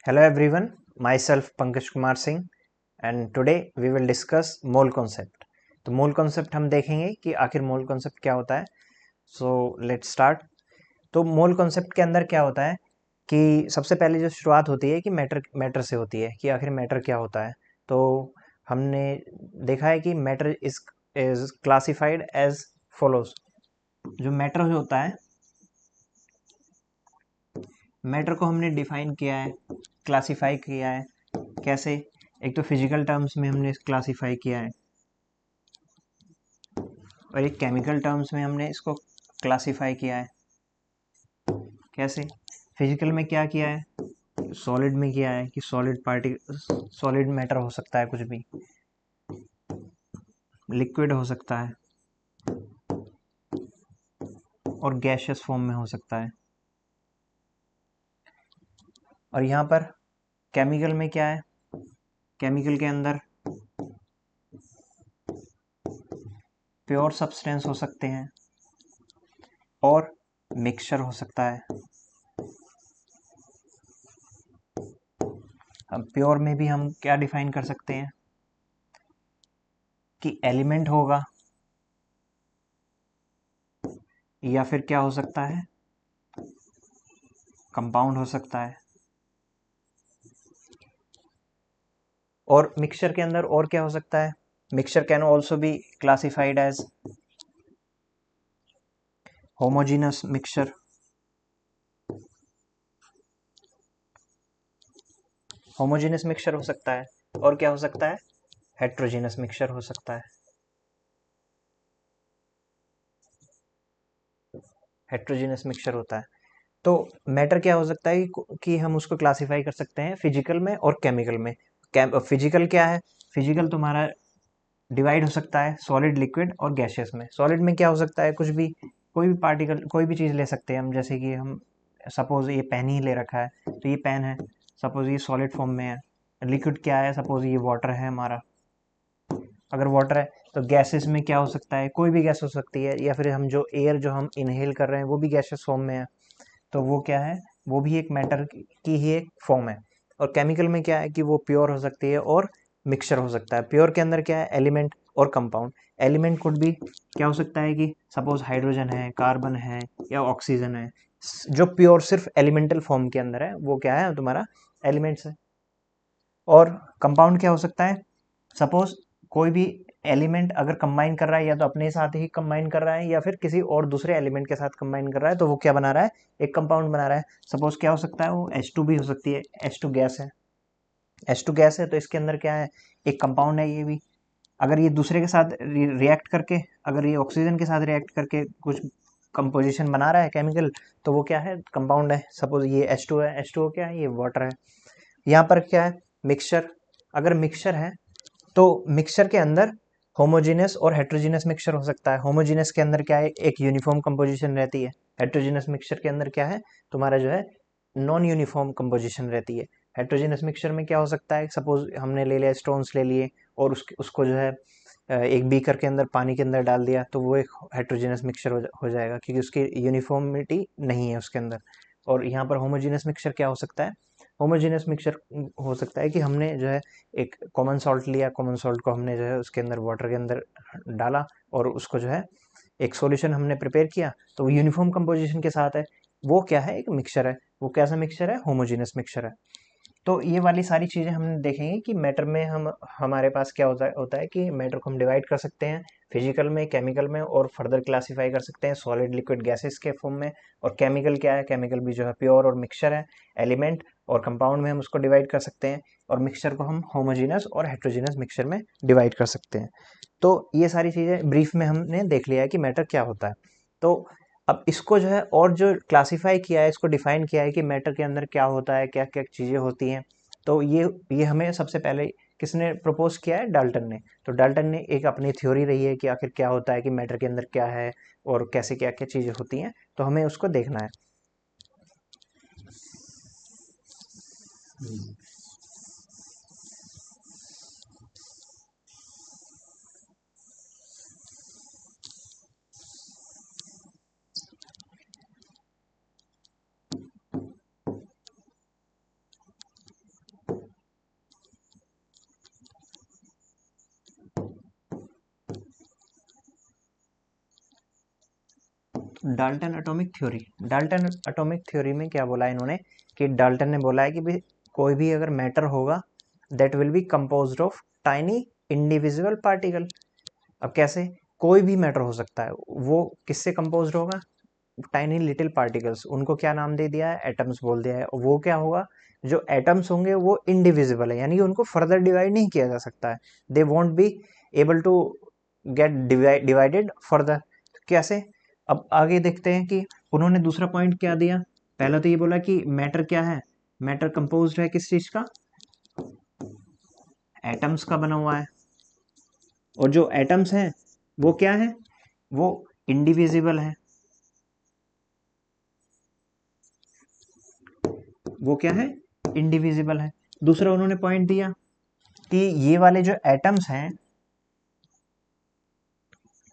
Hello everyone, myself Pankaj Kumar Singh and today we will discuss mole concept. तो mole concept हम देखेंगे कि आखिर मोल कॉन्सेप्ट क्या होता है. So let's start. तो मोल कॉन्सेप्ट के अंदर क्या होता है कि सबसे पहले जो शुरुआत होती है कि मैटर से होती है कि आखिर मैटर क्या होता है. तो हमने देखा है कि matter is classified as follows. जो मैटर होता है, मैटर को हमने डिफाइन किया है, क्लासिफाई किया है. कैसे? एक तो फिजिकल टर्म्स में हमने क्लासिफाई किया है और एक केमिकल टर्म्स में हमने इसको क्लासिफाई किया है. कैसे? फिजिकल में क्या किया है, सॉलिड में किया है कि सॉलिड मैटर हो सकता है, कुछ भी लिक्विड हो सकता है और गैशियस फॉर्म में हो सकता है. और यहाँ पर केमिकल में क्या है, केमिकल के अंदर प्योर सब्सटेंस हो सकते हैं और मिक्सचर हो सकता है. अब प्योर में भी हम क्या डिफाइन कर सकते हैं कि एलिमेंट होगा या फिर क्या हो सकता है, कंपाउंड हो सकता है. और मिक्सचर के अंदर और क्या हो सकता है, mixture can also be classified as homogeneous mixture. Homogeneous mixture हो सकता है और क्या हो सकता है, हेट्रोजीनस मिक्सचर हो सकता है. हेट्रोजीनस मिक्सचर होता है. तो मैटर क्या हो सकता है कि हम उसको क्लासिफाई कर सकते हैं फिजिकल में और केमिकल में. फिजिकल क्या है, फिजिकल तुम्हारा डिवाइड हो सकता है सॉलिड, लिक्विड और गैसियस में. सॉलिड में क्या हो सकता है, कुछ भी, कोई भी पार्टिकल, कोई भी चीज़ ले सकते हैं हम. जैसे कि हम सपोज ये पेन ही ले रखा है, तो ये पेन है, सपोज ये सॉलिड फॉर्म में है. लिक्विड क्या है, सपोज ये वाटर है हमारा. अगर वाटर है तो गैसेस में क्या हो सकता है, कोई भी गैस हो सकती है, या फिर हम जो एयर जो हम इनहेल कर रहे हैं वो भी गैसेस फॉर्म में है. तो वो क्या है, वो भी एक मैटर की ही एक फॉर्म है. और केमिकल में क्या है कि वो प्योर हो सकती है और मिक्सचर हो सकता है. प्योर के अंदर क्या है, एलिमेंट और कंपाउंड. एलिमेंट कुड भी क्या हो सकता है कि सपोज हाइड्रोजन है, कार्बन है या ऑक्सीजन है. जो प्योर सिर्फ एलिमेंटल फॉर्म के अंदर है वो क्या है, तुम्हारा एलिमेंट्स है. और कंपाउंड क्या हो सकता है, सपोज कोई भी एलिमेंट अगर कंबाइन कर रहा है, या तो अपने साथ ही कंबाइन कर रहा है या फिर किसी और दूसरे एलिमेंट के साथ कंबाइन कर रहा है, तो वो क्या बना रहा है, एक कंपाउंड बना रहा है. सपोज क्या हो सकता है, वो H2 भी हो सकती है. H2 गैस है, H2 गैस है तो इसके अंदर क्या है, एक कंपाउंड है ये भी. अगर ये दूसरे के साथ रिएक्ट करके, अगर ये ऑक्सीजन के साथ रिएक्ट करके कुछ कंपोजिशन बना रहा है केमिकल, तो वो क्या है, कंपाउंड है. सपोज ये H2 है, H2O क्या है, ये वाटर है. यहाँ पर क्या है, मिक्सचर. अगर मिक्सचर है तो मिक्सचर के अंदर होमोजीनस और हेट्रोजीनस मिक्सचर हो सकता है. होमोजीनस के अंदर क्या है, एक यूनिफॉर्म कंपोजिशन रहती है. हेट्रोजीनस मिक्सचर के अंदर क्या है, तुम्हारा जो है नॉन यूनिफॉर्म कंपोजिशन रहती है. हेट्रोजीनस मिक्सचर में क्या हो सकता है, सपोज हमने ले लिया, स्टोन्स ले लिए और उसको जो है एक बीकर के अंदर पानी के अंदर डाल दिया, तो वो एक हेट्रोजीनस मिक्सचर हो जाएगा क्योंकि उसकी यूनिफॉर्मिटी नहीं है उसके अंदर. और यहाँ पर होमोजीनस मिक्सचर क्या हो सकता है, होमोजीनस मिक्सचर हो सकता है कि हमने जो है एक कॉमन सॉल्ट लिया, कॉमन सॉल्ट को हमने जो है उसके अंदर वाटर के अंदर डाला और उसको जो है एक सॉल्यूशन हमने प्रिपेयर किया, तो वो यूनिफॉर्म कंपोजिशन के साथ है. वो क्या है, एक मिक्सचर है. वो कैसा मिक्सचर है, होमोजीनस मिक्सचर है. तो ये वाली सारी चीज़ें हम देखेंगे कि मैटर में हमारे पास क्या होता है कि मैटर को हम डिवाइड कर सकते हैं फिजिकल में, केमिकल में, और फर्दर क्लासीफाई कर सकते हैं सॉलिड, लिक्विड, गैसेस के फॉर्म में. और केमिकल क्या है, केमिकल भी जो है प्योर और मिक्सचर है. एलिमेंट और कंपाउंड में हम उसको डिवाइड कर सकते हैं. और मिक्सचर को हम होमोजीनस और हेट्रोजीनस मिक्सचर में डिवाइड कर सकते हैं. तो ये सारी चीज़ें ब्रीफ में हमने देख लिया है कि मैटर क्या होता है. तो अब इसको जो है और जो क्लासिफाई किया है, इसको डिफाइन किया है कि मैटर के अंदर क्या होता है, क्या क्या चीज़ें होती हैं. तो ये हमें सबसे पहले किसने प्रपोज किया है, डाल्टन ने. तो डाल्टन ने एक अपनी थ्योरी रही है कि आखिर क्या होता है, कि मैटर के अंदर क्या है और कैसे क्या क्या चीज़ें होती हैं. तो हमें उसको देखना है. Dalton atomic theory. Dalton atomic theory में क्या बोला इन्होंने कि डाल्टन ने बोला है कि भाई कोई भी अगर मैटर होगा that will be composed of tiny individual particle. अब कैसे, कोई भी मैटर हो सकता है, वो किससे कंपोज्ड होगा, टाइनी लिटिल पार्टिकल्स, उनको क्या नाम दे दिया है, एटम्स बोल दिया है। वो क्या होगा, जो एटम्स होंगे वो इंडिविजिबल है, यानी कि उनको फर्दर डिवाइड नहीं किया जा सकता है, they won't be able to get divided further. कैसे, अब आगे देखते हैं कि उन्होंने दूसरा पॉइंट क्या दिया। पहला तो ये बोला कि मैटर क्या है, मैटर कंपोज्ड है किस चीज का, एटम्स का बना हुआ है, और जो एटम्स हैं वो क्या है, वो इंडिविजिबल है। वो क्या है, इंडिविजिबल है। दूसरा उन्होंने पॉइंट दिया कि ये वाले जो एटम्स हैं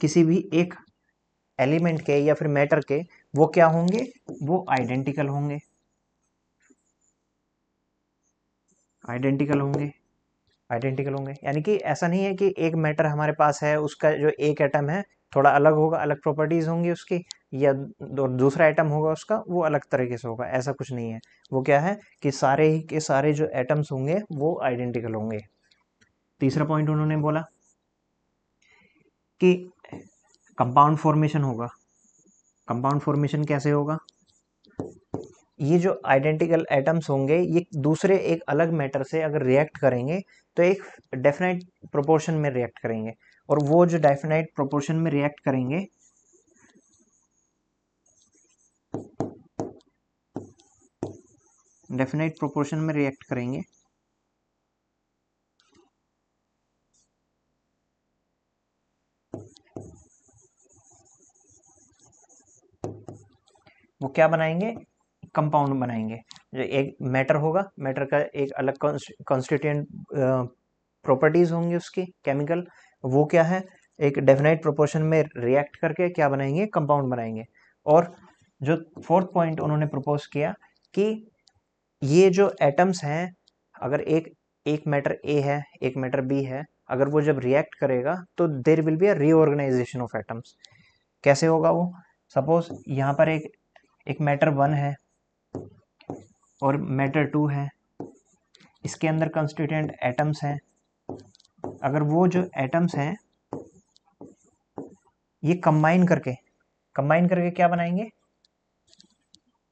किसी भी एक एलिमेंट के या फिर मैटर के, वो क्या होंगे, वो आइडेंटिकल होंगे, आइडेंटिकल होंगे, आइडेंटिकल होंगे। यानी कि ऐसा नहीं है कि एक मैटर हमारे पास है, उसका जो एक एटम है थोड़ा अलग होगा, अलग प्रॉपर्टीज होंगी उसकी, या दूसरा एटम होगा उसका वो अलग तरीके से होगा, ऐसा कुछ नहीं है। वो क्या है कि सारे ही के सारे जो एटम्स होंगे वो आइडेंटिकल होंगे। तीसरा पॉइंट उन्होंने बोला कि कंपाउंड फॉर्मेशन होगा। कंपाउंड फॉर्मेशन कैसे होगा, ये जो आइडेंटिकल एटम्स होंगे ये दूसरे एक अलग मैटर से अगर रिएक्ट करेंगे तो एक डेफिनेट प्रोपोर्शन में रिएक्ट करेंगे, और वो जो डेफिनेट प्रोपोर्शन में रिएक्ट करेंगे, डेफिनेट प्रोपोर्शन में रिएक्ट करेंगे, वो क्या बनाएंगे, कंपाउंड बनाएंगे। जो एक मैटर होगा, मैटर का एक अलग कॉन्स्टिट्यूएंट प्रॉपर्टीज होंगी उसकी केमिकल, वो क्या है, एक डेफिनेट प्रोपोर्शन में रिएक्ट करके क्या बनाएंगे, कंपाउंड बनाएंगे। और जो फोर्थ पॉइंट उन्होंने प्रपोज किया कि ये जो एटम्स हैं, अगर एक एक मैटर ए है, एक मैटर बी है, अगर वो जब रिएक्ट करेगा तो there will be a reorganization of atoms. कैसे होगा वो, सपोज यहाँ पर एक मैटर वन है और मैटर टू है, इसके अंदर कंस्टिट्यूएंट एटम्स हैं। अगर वो जो एटम्स हैं ये कंबाइन करके क्या बनाएंगे,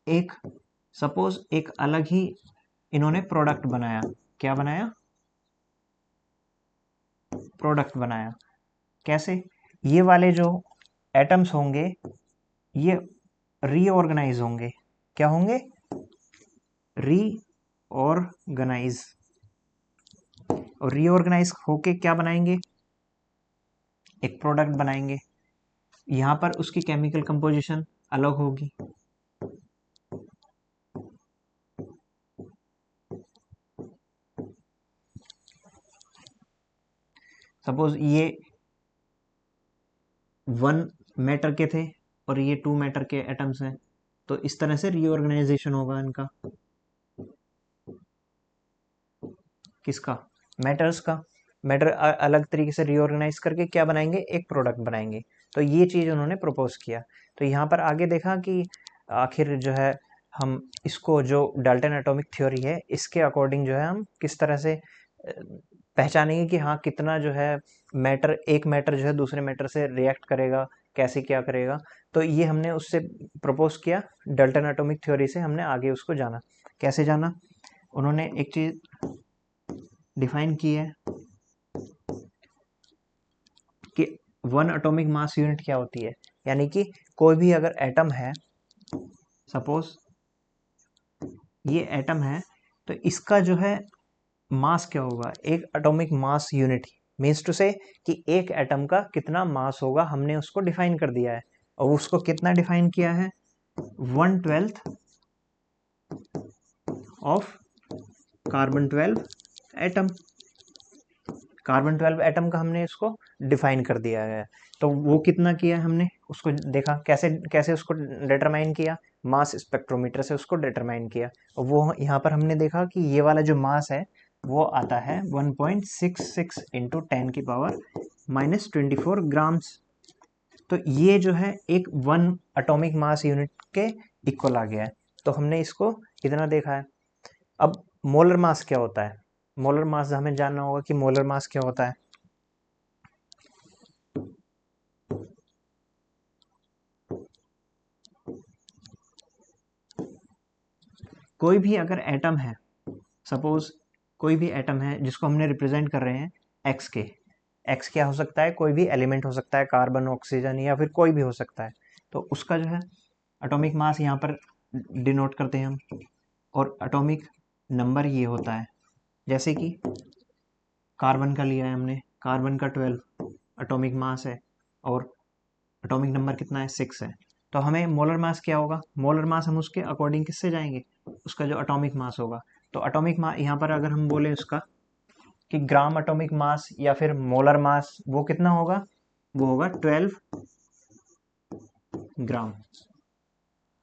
एक सपोज एक अलग ही इन्होंने प्रोडक्ट बनाया। क्या बनाया, प्रोडक्ट बनाया। कैसे, ये वाले जो एटम्स होंगे ये रीऑर्गेनाइज होंगे, क्या होंगे, रीऑर्गेनाइज, और रीऑर्गेनाइज होके क्या बनाएंगे, एक प्रोडक्ट बनाएंगे। यहां पर उसकी केमिकल कंपोजिशन अलग होगी। सपोज ये वन मैटर के थे और ये टू मैटर के एटम्स हैं, तो इस तरह से रीऑर्गेनाइजेशन होगा इनका, किसका, मैटर्स का। मैटर अलग तरीके से रीऑर्गेनाइज करके क्या बनाएंगे, एक प्रोडक्ट बनाएंगे। तो ये चीज उन्होंने प्रपोज किया। तो यहाँ पर आगे देखा कि आखिर जो है हम इसको, जो डाल्टन एटॉमिक थ्योरी है इसके अकॉर्डिंग जो है हम किस तरह से पहचानेंगे कि हाँ कितना जो है मैटर, एक मैटर जो है दूसरे मैटर से रिएक्ट करेगा, कैसे क्या करेगा। तो ये हमने उससे प्रपोज किया, डाल्टन एटॉमिक थ्योरी से हमने आगे उसको जाना। कैसे जाना, उन्होंने एक चीज डिफाइन की है कि वन एटॉमिक मास यूनिट क्या होती है। यानी कि कोई भी अगर एटम है, सपोज ये एटम है, तो इसका जो है मास क्या होगा, एक atomic mass unit, means to say कि एक एटम का कितना मास होगा, हमने उसको डिफाइन कर दिया है। और उसको कितना डिफाइन किया है, 1/12 of carbon 12 atom. Carbon 12 atom का हमने इसको डिफाइन कर दिया है। तो वो कितना किया हमने, उसको देखा कैसे कैसे उसको डिटरमाइन किया, मास स्पेक्ट्रोमीटर से उसको डिटरमाइन किया। और वो यहाँ पर हमने देखा कि ये वाला जो मास है वो आता है 1.66 इंटू 10 की पावर -24 ग्राम्स। तो ये जो है एक 1 एटॉमिक मास यूनिट के इक्वल आ गया है। तो हमने इसको इतना देखा है। अब मोलर मास क्या होता है? मोलर मास हमें जानना होगा कि मोलर मास क्या होता है। कोई भी अगर एटम है, सपोज कोई भी एटम है जिसको हमने रिप्रेजेंट कर रहे हैं एक्स के, एक्स क्या हो सकता है? कोई भी एलिमेंट हो सकता है, कार्बन, ऑक्सीजन या फिर कोई भी हो सकता है। तो उसका जो है एटॉमिक मास यहाँ पर डिनोट करते हैं हम, और एटॉमिक नंबर ये होता है। जैसे कि कार्बन का लिया है हमने, कार्बन का 12 एटॉमिक मास है और एटॉमिक नंबर कितना है? 6 है। तो हमें मोलर मास क्या होगा? मोलर मास हम उसके अकॉर्डिंग किससे जाएंगे? उसका जो एटॉमिक मास होगा। तो एटॉमिक मास यहाँ पर अगर हम बोले उसका कि ग्राम एटॉमिक मास या फिर मोलर मास, वो कितना होगा? वो होगा 12 ग्राम।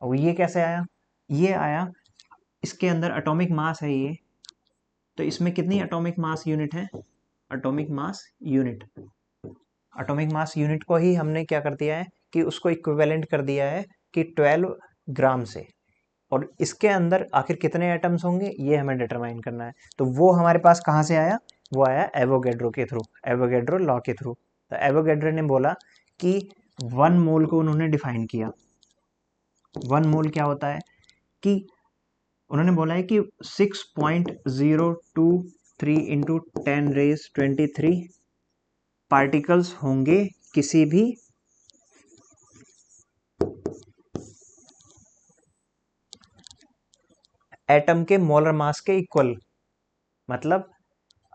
और ये कैसे आया? ये आया, इसके अंदर एटॉमिक मास है ये, तो इसमें कितनी एटॉमिक मास यूनिट है? Atomic mass unit, atomic mass unit को ही हमने क्या कर दिया है कि उसको इक्विवेलेंट कर दिया है कि 12 ग्राम से। और इसके अंदर आखिर कितने एटम्स होंगे ये हमें डिटरमाइन करना है। तो वो हमारे पास कहाँ से आया? वो आया एवोगैड्रो के थ्रू, एवोगैड्रो लॉ के थ्रू। तो एवोगैड्रो ने बोला कि 1 मोल को उन्होंने डिफाइन किया। 1 मोल क्या होता है कि उन्होंने बोला है कि 6.023 इंटू 10⁻23 पार्टिकल्स होंगे किसी भी एटम के मोलर मास के इक्वल। मतलब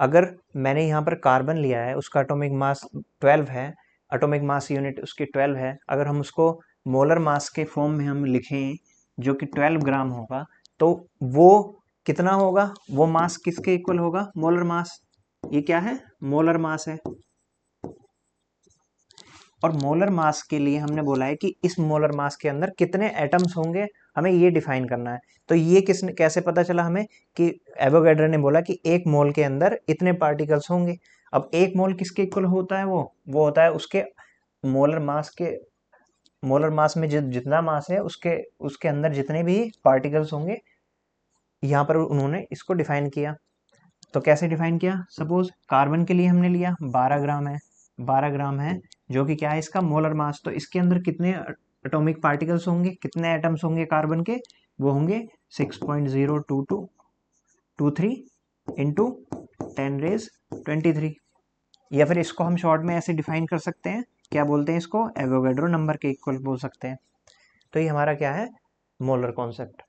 अगर मैंने यहाँ पर कार्बन लिया है, उसका एटॉमिक मास 12 है, एटॉमिक मास यूनिट उसकी 12 है, अगर हम उसको मोलर मास के फॉर्म में हम लिखें जो कि 12 ग्राम होगा, तो वो कितना होगा? वो मास किसके इक्वल होगा? Molar mass. ये क्या है? मोलर मास है। और मोलर मास के लिए हमने बोला है कि इस मोलर मास के अंदर कितने एटम्स होंगे, हमें ये डिफाइन करना है। तो ये किसने कैसे पता चला हमें? कि एवोगैड्रो ने बोला कि 1 मोल के अंदर इतने पार्टिकल्स होंगे। अब 1 मोल किसके इक्वल होता है? वो होता है उसके मोलर मास के, मोलर मास में जितना मास है उसके उसके अंदर जितने भी पार्टिकल्स होंगे। यहाँ पर उन्होंने इसको डिफाइन किया। तो कैसे डिफाइन किया? सपोज कार्बन के लिए हमने लिया 12 ग्राम है, 12 ग्राम है, जो कि क्या है? इसका मोलर मास। तो इसके अंदर कितने एटॉमिक पार्टिकल्स होंगे, कितने एटम्स होंगे कार्बन के? वो होंगे 6.0223 इंटू 10⁻23। या फिर इसको हम शॉर्ट में ऐसे डिफाइन कर सकते हैं, क्या बोलते हैं इसको? एवोगैड्रो नंबर के इक्वल बोल सकते हैं। तो ये हमारा क्या है? Molar concept.